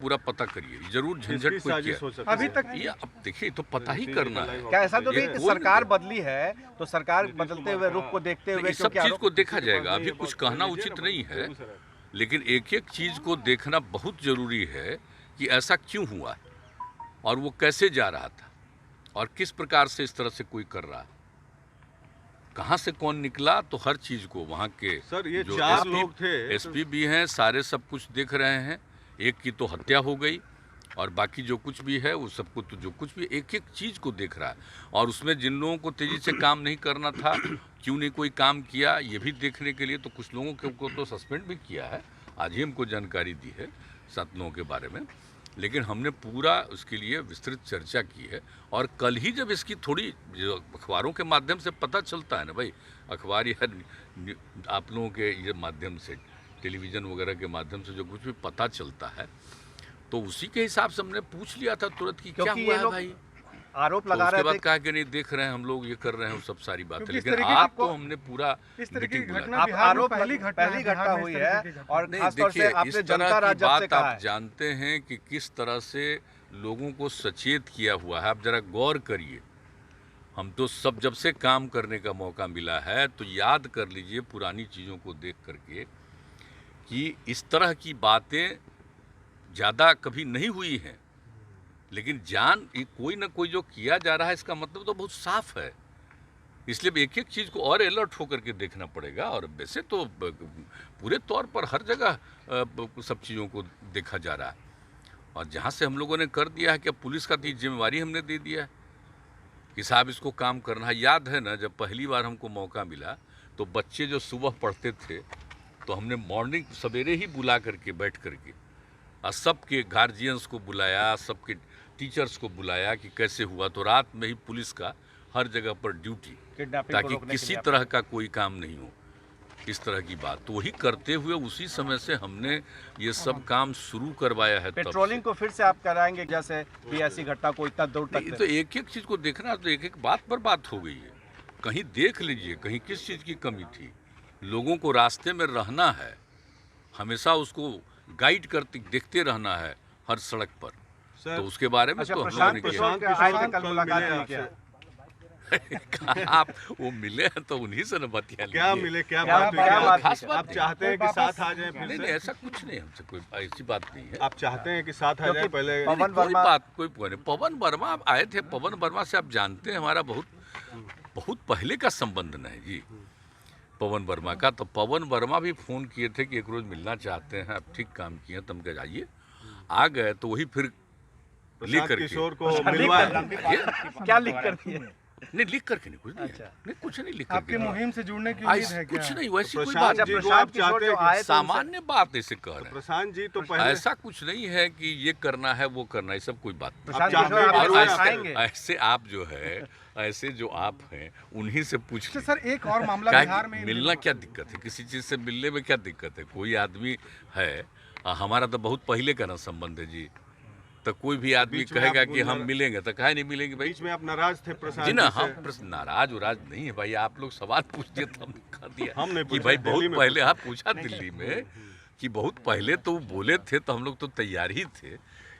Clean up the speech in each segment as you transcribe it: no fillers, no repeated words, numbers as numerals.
पूरा पता करिए, जरूर झंझट कोई किया अभी तक ये अब देखिए तो पता ही करना है। क्या ऐसा तो नहीं कि सरकार बदली है तो सरकार बदलते हुए रुख को देखते हुए इस सब चीज को देखा जाएगा, अभी कुछ कहना उचित नहीं है, लेकिन एक एक चीज को देखना बहुत जरूरी है कि ऐसा क्यों हुआ और वो कैसे जा रहा था और किस प्रकार से इस तरह से कोई कर रहा है, कहाँ से कौन निकला, तो हर चीज को वहाँ के सर ये जो 4 लोग थे, एसपी भी हैं, सारे सब कुछ देख रहे हैं। एक की तो हत्या हो गई और बाकी जो कुछ भी है वो सबको तो जो कुछ भी एक एक चीज़ को देख रहा है, और उसमें जिन लोगों को तेज़ी से काम नहीं करना था क्यों नहीं कोई काम किया ये भी देखने के लिए तो कुछ लोगों को तो सस्पेंड भी किया है। आज ही हमको जानकारी दी है 7 लोगों के बारे में, लेकिन हमने पूरा उसके लिए विस्तृत चर्चा की है। और कल ही जब इसकी थोड़ी जो अखबारों के माध्यम से पता चलता है ना भाई, अखबार या आप लोगों के ये माध्यम से, टेलीविज़न वगैरह के माध्यम से जो कुछ भी पता चलता है तो उसी के हिसाब से हमने पूछ लिया था तुरंत कि क्या हुआ है भाई। आरोप तो लगा उसके रहे बाद थे कहा कि नहीं देख रहे हैं हम लोग, ये कर रहे हैं, वो सब सारी बातें, क्योंकि इस लेकिन तरीके आप की तो हमने पूरा इस तरीके की मीटिंग बुलाई। घटना आप बिहार में आरोप पहली घटना हुई है और नहीं खासतौर से देखिए, आपने इस जनता तरह की राज्य से बात कहा आप है। जानते हैं कि किस तरह से लोगों को सचेत किया हुआ है। आप जरा गौर करिए, हम तो सब जब से काम करने का मौका मिला है तो याद कर लीजिए पुरानी चीज़ों को देख करके कि इस तरह की बातें ज़्यादा कभी नहीं हुई हैं, लेकिन कोई ना कोई जो किया जा रहा है इसका मतलब तो बहुत साफ है। इसलिए एक एक चीज़ को और अलर्ट होकर के देखना पड़ेगा। और वैसे तो पूरे तौर पर हर जगह सब चीज़ों को देखा जा रहा है, और जहाँ से हम लोगों ने कर दिया है कि अब पुलिस का तो जिम्मेवारी हमने दे दिया है कि साहब इसको काम करना है। याद है ना जब पहली बार हमको मौका मिला तो बच्चे जो सुबह पढ़ते थे तो हमने मॉर्निंग सवेरे ही बुला करके बैठ करके और सबके गार्जियंस को बुलाया, सबके टीचर्स को बुलाया कि कैसे हुआ, तो रात में ही पुलिस का हर जगह पर ड्यूटी, ताकि किसी तरह का कोई काम नहीं हो, इस तरह की बात। तो वही करते हुए उसी समय से हमने ये सब काम शुरू करवाया है। पेट्रोलिंग को फिर से आप कराएंगे, जैसे भी ऐसी घटना को इतना दूर तक तो एक एक चीज़ को देखना, तो एक एक बात पर बात हो गई है। कहीं देख लीजिए कहीं किस चीज़ की कमी थी। लोगों को रास्ते में रहना है, हमेशा उसको गाइड करते देखते रहना है हर सड़क पर, तो उसके बारे में तो हम लोगों ने किया। आप वो मिले हैं तो उन्हीं से न बतिया लीजिए। क्या मिले, क्या बात हुई, खास बात आप चाहते हैं कि साथ आ जाए? नहीं, ऐसा कुछ नहीं, हमसे कोई ऐसी बात नहीं है। आप चाहते हैं कि साथ आ जाए? पहले कोई पवन वर्मा आप आए थे, पवन वर्मा से आप जानते हैं हमारा बहुत पहले का संबंध नहीं जी पवन वर्मा का। तो पवन वर्मा भी फ़ोन किए थे कि एक रोज़ मिलना चाहते हैं, आप ठीक काम किए, तुम क्या जाइए, आ गए। तो वही फिर लिख कर किशोर को मिलवाया, क्या लिख कर दिए? नहीं लिख करके नहीं, कुछ नहीं, नहीं कुछ नहीं लिख करके। आपकी मुहिम से जुड़ने की उम्मीद है क्या? कुछ नहीं, वैसी कोई प्रशांत बात जी नहीं, को आप चाहते हैं? सामान्य बात ऐसे कह रहे हैं। प्रशांत जी तो पहले ऐसा कुछ नहीं है कि ये करना है वो करना है, सब कोई बात नहीं। आप चाहते हैं आप कि आएंगे? ऐसे आप जो है, ऐसे जो आप हैं उन्हीं से पूछ लीजिए। सर एक और मामला क्या बिहार में मिलना क्या दिक्कत है, किसी चीज़ से मिलने में क्या दिक्कत है? कोई आदमी है, हमारा तो बहुत पहले का ना संबंध है जी, तो कोई भी आदमी कहेगा कि हम मिलेंगे तो काहे नहीं मिलेंगे भाई? बीच में आप नाराज थे प्रशांत जी ना, से? हम नाराज उराज नहीं है भाई, आप लोग सवाल पूछ दिए तो हमने कह दिया हमने कि पूछा, भाई बहुत दिल्ली में पहले आप पूछा दिल्ली में कि बहुत पहले तो वो बोले थे तो हम लोग तो तैयार ही थे,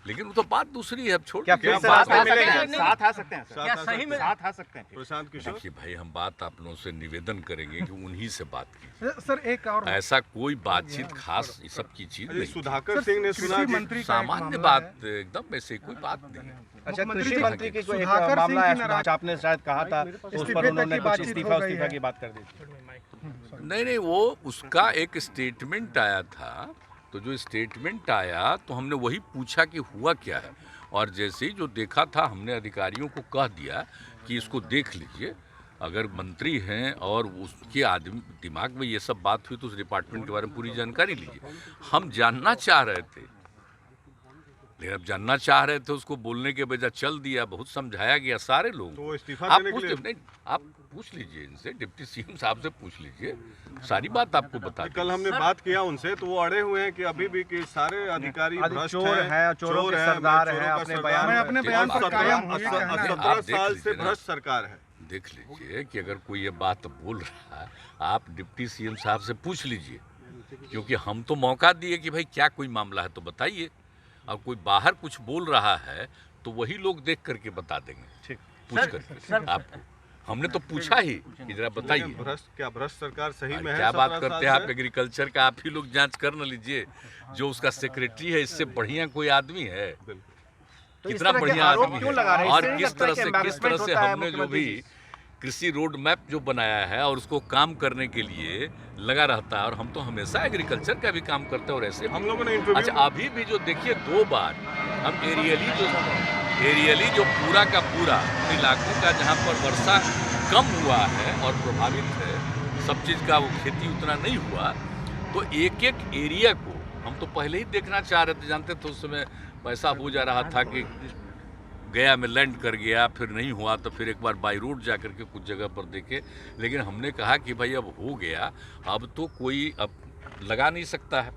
लेकिन वो तो बात दूसरी है। अब छोड़ क्या दीजिए, फिर से बात साथ में मिलेंगे? साथ आ सकते हैं सर? क्या सही में साथ आ सकते हैं? प्रशांत किशोर देखिए भाई, हम बात आप लोगों से निवेदन करेंगे कि उन्हीं से बात की। सर एक और ऐसा कोई बातचीत खास इस सब की चीज अरे नहीं, सुधाकर सिंह ने सुना कि मंत्री का एक सामान्य मामला बात एकदम वैसे कोई बात नहीं है। अच्छा, मुख्यमंत्री कृषि जी मंत्री की कोई एक सुधाकर सिंह मामला की है, नाराज- आपने शायद कहा था, तो उस इस्तीफे पर तक उन्होंने की कुछ बातचीत हो गई इस्तीफा है। की बात कर दी थी। नहीं, वो उसका एक स्टेटमेंट आया था, तो जो स्टेटमेंट आया तो हमने वही पूछा कि हुआ क्या है, और जैसे ही जो देखा था हमने अधिकारियों को कह दिया कि इसको देख लीजिए, अगर मंत्री हैं और उसके आदमी दिमाग में ये सब बात हुई तो उस डिपार्टमेंट के बारे में पूरी जानकारी लीजिए। हम जानना चाह रहे थे, लेकिन अब जानना चाह रहे थे, उसको बोलने के बजाय चल दिया, बहुत समझाया गया सारे लोग। तो वो इस्तीफा आप देने के लिए नहीं, आप पूछ लीजिए इनसे, डिप्टी सीएम साहब से पूछ लीजिए, सारी बात आपको बता देंगे। कल हमने बात किया उनसे तो वो अड़े हुए हैं कि अभी भी कि सारे अधिकारी भ्रष्ट चोर हैं, चोरों के सरदार हैं, अपने बयान पर कायम हुए कहना है। 17 साल से लीजिए ना। भ्रष्ट सरकार है। देख लीजिए कि अगर कोई ये बात बोल रहा है, आप डिप्टी सीएम साहब से पूछ लीजिए, क्योंकि हम तो मौका दिए कि भाई क्या कोई मामला है तो बताइए, और कोई बाहर कुछ बोल रहा है तो वही लोग देख करके बता देंगे, ठीक। पूछ करके आपको। हमने तो पूछा ही कि जरा बताइए भ्रष्ट सरकार सही में है? क्या बात 17 करते साल हैं आप से? एग्रीकल्चर का? आप ही लोग जांच कर न लीजिए। जो उसका सेक्रेटरी है, इससे बढ़िया कोई आदमी है? तो इस कितना तरह के बढ़िया आरोप आदमी क्यों है। लगा रहे हैं? और इससे नहीं किस लगता तरह कि से embarrassment होता है हमने जो मुख्यमंत्री भी जी? कृषि रोड मैप जो बनाया है और उसको काम करने के लिए लगा रहता है, और हम तो हमेशा एग्रीकल्चर का भी काम करते हैं और ऐसे हम लोगों ने अच्छा इंटरव्यू अभी भी जो देखिए 2 बार हम एरियली जो पूरा का पूरा इलाकों का जहाँ पर वर्षा कम हुआ है और प्रभावित है, सब चीज़ का वो खेती उतना नहीं हुआ, तो एक एक एरिया को हम तो पहले ही देखना चाह रहे थे। जानते थे उस समय पैसा हो जा रहा था कि गया में लैंड कर गया, फिर नहीं हुआ तो फिर एक बार बाई रोड जा कर के कुछ जगह पर देखे। लेकिन हमने कहा कि भाई अब हो गया, अब तो कोई अब लगा नहीं सकता है,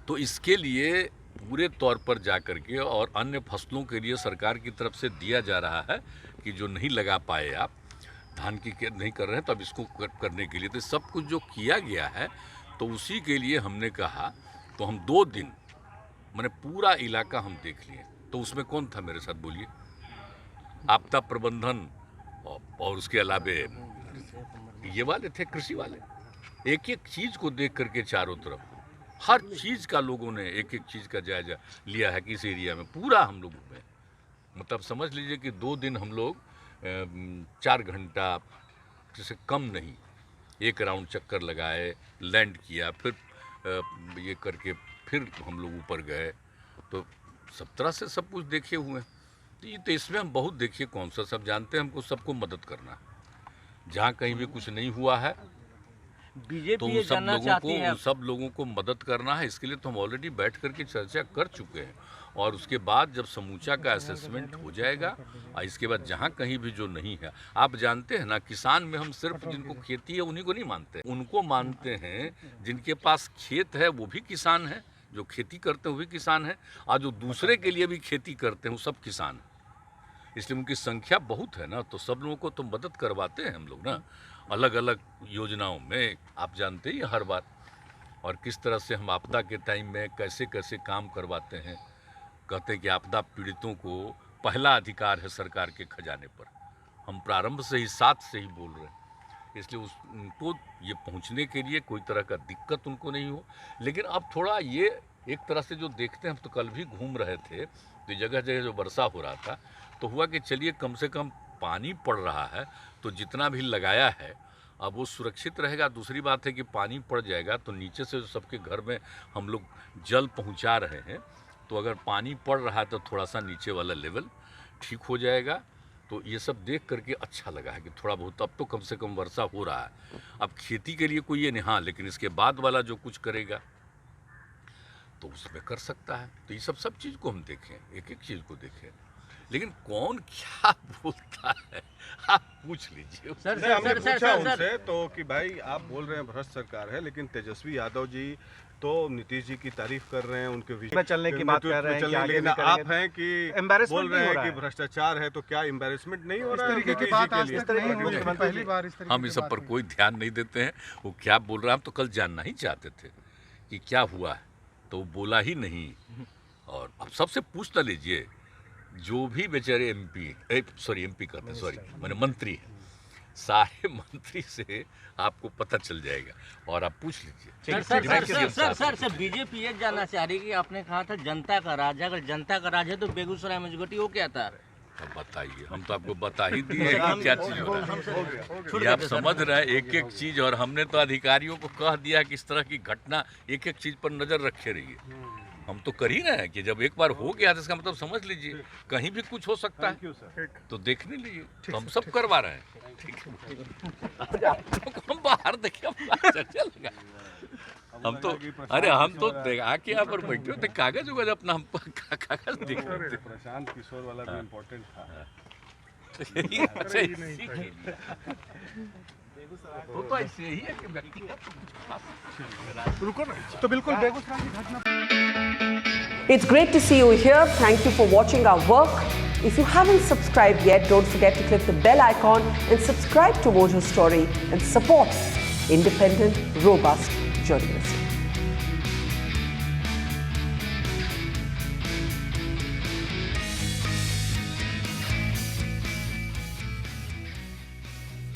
तो इसके लिए पूरे तौर पर जा कर के और अन्य फसलों के लिए सरकार की तरफ से दिया जा रहा है कि जो नहीं लगा पाए आप धान की नहीं कर रहे हैं, तो अब इसको करने के लिए तो सब कुछ जो किया गया है, तो उसी के लिए हमने कहा। तो हम 2 दिन मैंने पूरा इलाका हम देख लिए। तो उसमें कौन था मेरे साथ बोलिए? आपदा प्रबंधन और उसके अलावे ये वाले थे, कृषि वाले। एक एक चीज़ को देख करके चारों तरफ हर चीज़ का लोगों ने एक एक चीज़ का जायजा लिया है कि इस एरिया में पूरा हम लोग घूमे। मतलब समझ लीजिए कि 2 दिन हम लोग 4 घंटा से कम नहीं, एक राउंड चक्कर लगाए, लैंड किया, फिर ये करके फिर हम लोग ऊपर गए। तो सब तरह से सब कुछ देखे हुए हैं। तो इसमें हम बहुत देखिए कौन सा सब जानते हैं, हमको सबको मदद करना है। जहाँ कहीं भी कुछ नहीं हुआ है तो उन सब लोगों को मदद करना है। इसके लिए तो हम ऑलरेडी बैठ करके चर्चा कर चुके हैं, और उसके बाद जब समूचा का असेसमेंट हो जाएगा और इसके बाद जहाँ कहीं भी जो नहीं है, आप जानते हैं ना, किसान में हम सिर्फ जिनको खेती है उन्हीं को नहीं मानते, उनको मानते हैं जिनके पास खेत है वो भी किसान है, जो खेती करते हैं वो भी किसान है, और जो दूसरे के लिए भी खेती करते हैं वो सब किसान हैं। इसलिए उनकी संख्या बहुत है ना, तो सब लोगों को तो मदद करवाते हैं हम लोग ना, अलग अलग योजनाओं में। आप जानते ही हर बार, और किस तरह से हम आपदा के टाइम में कैसे कैसे काम करवाते हैं। कहते हैं कि आपदा पीड़ितों को पहला अधिकार है सरकार के खजाने पर। हम प्रारंभ से ही साथ से ही बोल रहे हैं, इसलिए उनको ये पहुंचने के लिए कोई तरह का दिक्कत उनको नहीं हो। लेकिन अब थोड़ा ये एक तरह से जो देखते हैं, हम तो कल भी घूम रहे थे तो जगह जगह जो वर्षा हो रहा था, तो हुआ कि चलिए कम से कम पानी पड़ रहा है तो जितना भी लगाया है अब वो सुरक्षित रहेगा। दूसरी बात है कि पानी पड़ जाएगा तो नीचे से सबके घर में हम लोग जल पहुंचा रहे हैं, तो अगर पानी पड़ रहा है तो थोड़ा सा नीचे वाला लेवल ठीक हो जाएगा। तो ये सब देख करके अच्छा लगा है कि थोड़ा बहुत अब तो कम से कम वर्षा हो रहा है। अब खेती के लिए कोई ये नहीं, हाँ, लेकिन इसके बाद वाला जो कुछ करेगा तो उसमें कर सकता है। तो ये सब चीज़ को हम देखें, एक एक चीज़ को देखें, लेकिन कौन क्या बोलता है आप पूछ लीजिए। हमने पूछा उनसे तो कि भाई आप बोल रहे हैं भ्रष्ट सरकार है, लेकिन तेजस्वी यादव जी तो नीतीश जी की तारीफ कर रहे हैं, उनके में चलने की बात कर रहे हैं कि आगे लेकिन भी आप हैं कि एम्बैरेसमेंट बोल रहे हैं नहीं हो कि रहा है। भ्रष्टाचार है, तो क्या एम्बैरेसमेंट नहीं हो रहा है? तरीके की नीतीश बात जी के आज लिए? तक नहीं हुई है, पहली बार इस तरीके हम की इस सब बात पर हुई। कोई ध्यान नहीं देते हैं। वो क्या बोल रहा है, हम तो कल जानना ही चाहते थे कि क्या हुआ है, तो वो बोला ही नहीं। और अब सबसे पूछ ना लीजिए, जो भी बेचारे एमपी कहते हैं, सॉरी मैंने मंत्री है, सारे मंत्री से आपको पता चल जाएगा और आप पूछ लीजिए। सर बीजेपी ये जानना चाह रही है कि आपने कहा था जनता का राज है, अगर जनता का राज है तो बेगूसराय मेजोरिटी वो क्या था? अब बताइए, हम तो आपको बता ही दिए कि क्या चीज़ हो रहा है। ये आप समझ रहे हैं एक एक चीज़, और हमने तो अधिकारियों को कह दिया कि इस तरह की घटना एक एक चीज़ पर नज़र रखे रहिए। हम तो कर ही रहे हैं कि जब एक बार हो गया तो इसका मतलब समझ लीजिए कहीं भी कुछ हो सकता है, तो देखने लीजिए। तो हम सब करवा रहे हैं, ठीक है। हम बाहर देखिए, चर्चा लगा। हम तो आके यहाँ पर बैठे होते, कागज उगज अपना हम कागज देख रहे थे। प्रशांत किशोर वाला भी इम्पोर्टेंट था। तो ऐसे ही है कि व्यक्तिगत तो बिल्कुल बेगूसराय की घटना। It's great to see you here. Thank you for watching our work. If you haven't subscribed yet, don't forget to click the bell icon and subscribe to Mojo Story and support independent, robust journalism.